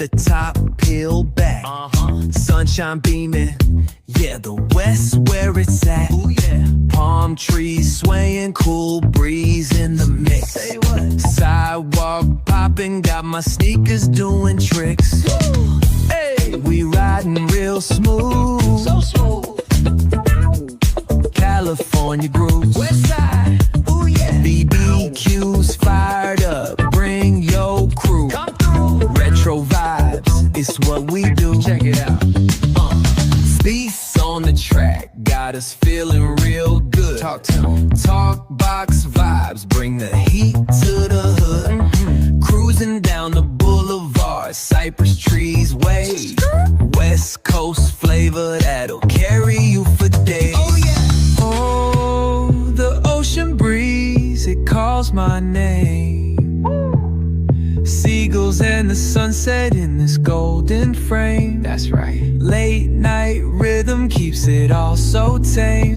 the top, peel back. Sunshine beaming, yeah, the West where it's at. Ooh, yeah. Palm trees swaying, cool breeze in the mix. Say what? Sidewalk popping, got my sneakers doing tricks. Woo. Hey, we riding real smooth, so smooth. California grooves, West Side, ooh yeah. BBQs fired up, bring your crew. Come through. Retro vibes, it's what we do. Check it out. Beats on the track, got us feeling real good. Talk to me. Talk box vibes, bring the heat to the hood. Cruising down the boulevard, cypress trees wave. West Coast flavor that'll carry you for days. Oh yeah. Oh, the ocean breeze, it calls my name. Seagulls and the sunset in this golden frame. That's right. Late night rhythm keeps it all so tame.